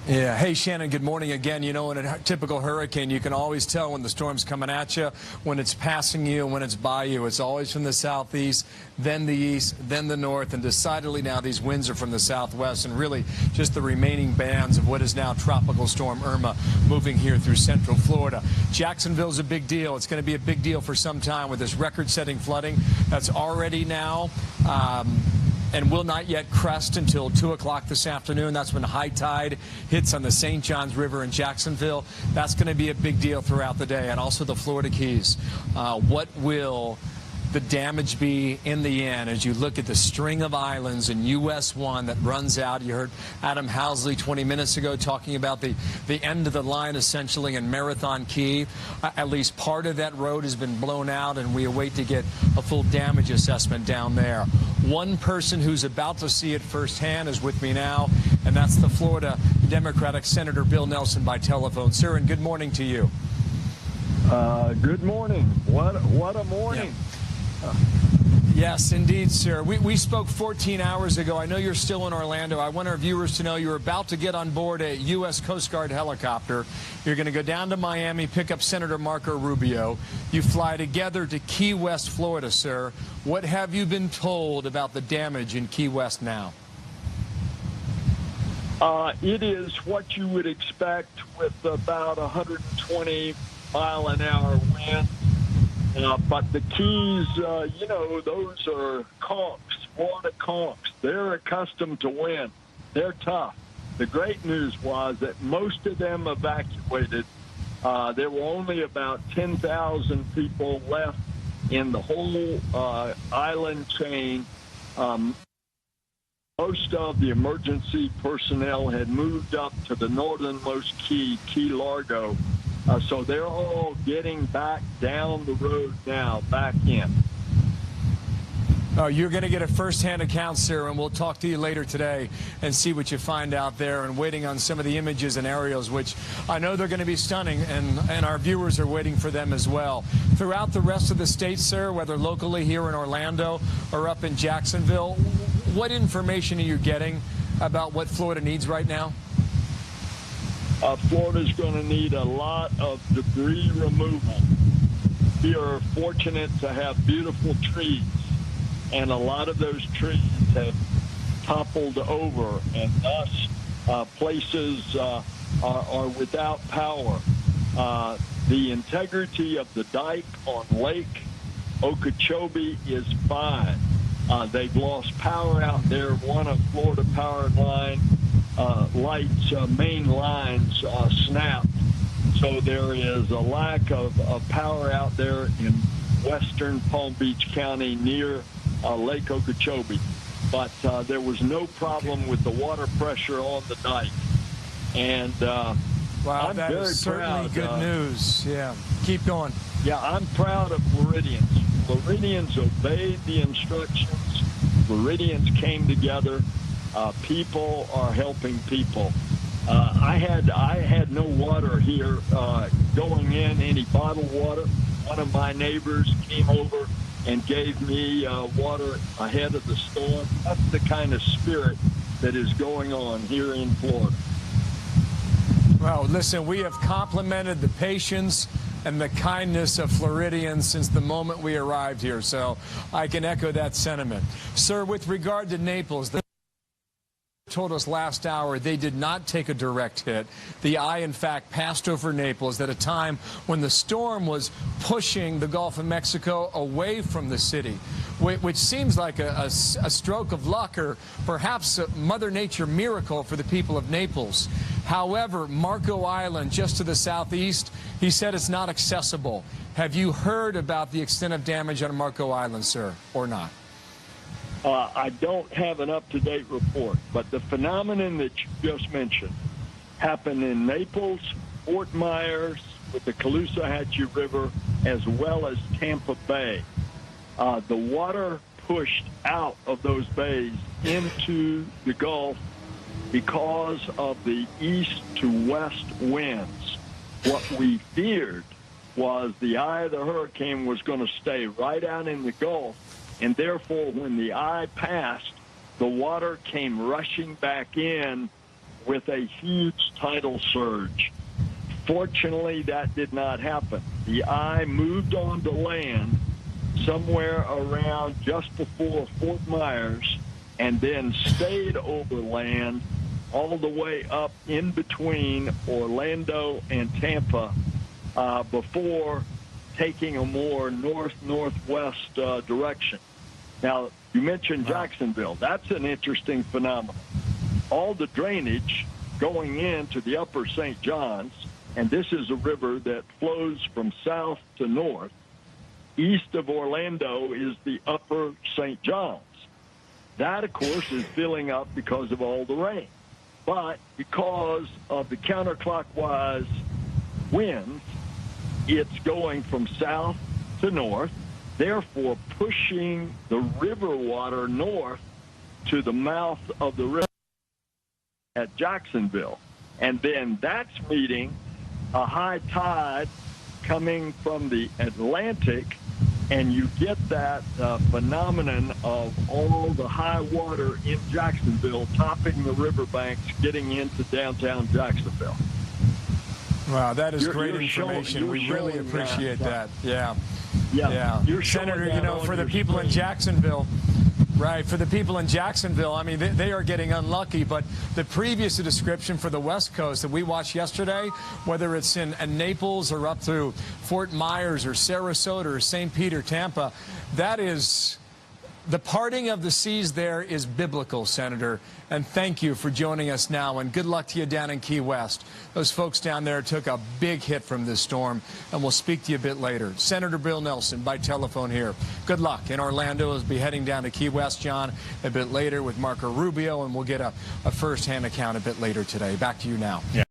Yeah. Hey, Shannon, good morning again. You know, in a typical hurricane, you can always tell when the storm's coming at you, when it's passing you, and when it's by you. It's always from the southeast, then the east, then the north, and decidedly now these winds are from the southwest, and really just the remaining bands of what is now Tropical Storm Irma moving here through central Florida. Jacksonville's a big deal. It's going to be a big deal for some time with this record-setting flooding that's already now and will not yet crest until 2 o'clock this afternoon. That's when high tide hits on the St. Johns River in Jacksonville. That's going to be a big deal throughout the day, and also the Florida Keys. What will the damage be in the end as you look at the string of islands in US 1 that runs out? You heard Adam Housley 20 minutes ago talking about the end of the line essentially in Marathon Key. At least part of that road has been blown out, and we await to get a full damage assessment down there. One person who's about to see it firsthand is with me now, and that's the Florida Democratic Senator Bill Nelson by telephone. Sir, and good morning to you. Good morning. What a morning. Yeah. Yes, indeed, sir. We spoke 14 hours ago. I know you're still in Orlando. I want our viewers to know you're about to get on board a U.S. Coast Guard helicopter. You're going to go down to Miami, pick up Senator Marco Rubio. You fly together to Key West, Florida, sir. What have you been told about the damage in Key West now? It is what you would expect with about 120-mile-an-hour wind. But the Keys, you know, those are conchs, Florida conchs. They're accustomed to wind. They're tough. The great news was that most of them evacuated. There were only about 10,000 people left in the whole island chain. Most of the emergency personnel had moved up to the northernmost key, Key Largo. So they're all getting back down the road now, back in. Oh, you're going to get a first-hand account, sir, and we'll talk to you later today and see what you find out there, and waiting on some of the images and aerials, which I know they're going to be stunning, and our viewers are waiting for them as well. Throughout the rest of the state, sir, whether locally here in Orlando or up in Jacksonville, what information are you getting about what Florida needs right now? Florida's going to need a lot of debris removal. We are fortunate to have beautiful trees, and a lot of those trees have toppled over, and thus places are without power. The integrity of the dike on Lake Okeechobee is fine. They've lost power out there. One of Florida Power Line lights, main lines snapped. So there is a lack of power out there in western Palm Beach County near Lake Okeechobee. But there was no problem with the water pressure on the dike. And wow, I'm that very is certainly proud. Good news. Yeah, keep going. Yeah, I'm proud of Floridians. Floridians obeyed the instructions. Floridians came together. People are helping people. I had no water here going in, any bottled water. One of my neighbors came over and gave me water ahead of the storm. That's the kind of spirit that is going on here in Florida. Well, listen, we have complimented the patience and the kindness of Floridians since the moment we arrived here, so I can echo that sentiment. Sir, with regard to Naples, they told us last hour they did not take a direct hit. The eye, in fact, passed over Naples at a time when the storm was pushing the Gulf of Mexico away from the city, which seems like a stroke of luck, or perhaps a Mother Nature miracle for the people of Naples. However, Marco Island, just to the southeast, he said it's not accessible. Have you heard about the extent of damage on Marco Island, sir, or not? I don't have an up-to-date report, but the phenomenon that you just mentioned happened in Naples, Fort Myers, with the Caloosahatchee River, as well as Tampa Bay. The water pushed out of those bays into the Gulf because of the east to west winds. What we feared was the eye of the hurricane was going to stay right out in the Gulf, and therefore when the eye passed, the water came rushing back in with a huge tidal surge. Fortunately, that did not happen. The eye moved on to land somewhere around just before Fort Myers and then stayed over land all the way up in between Orlando and Tampa before taking a more north-northwest direction. Now, you mentioned Jacksonville. That's an interesting phenomenon. All the drainage going into the upper St. John's, and this is a river that flows from south to north. East of Orlando is the upper St. John's. That, of course, is filling up because of all the rain. But because of the counterclockwise winds, it's going from south to north, therefore pushing the river water north to the mouth of the river at Jacksonville. And then that's meeting a high tide coming from the Atlantic, and you get that phenomenon of all the high water in Jacksonville topping the riverbanks, getting into downtown Jacksonville. Wow, that is great information. We really appreciate that. Yeah. Senator, you know, for the people in Jacksonville, right, for the people in Jacksonville, I mean, they are getting unlucky, but the previous description for the West Coast that we watched yesterday, whether it's in Naples or up through Fort Myers or Sarasota or St. Peter, Tampa, that is... The parting of the seas there is biblical, Senator, and thank you for joining us now, and good luck to you down in Key West. Those folks down there took a big hit from this storm, and we'll speak to you a bit later. Senator Bill Nelson by telephone here. Good luck in Orlando. We'll be heading down to Key West, John, a bit later with Marco Rubio, and we'll get a first-hand account a bit later today. Back to you now. Yeah.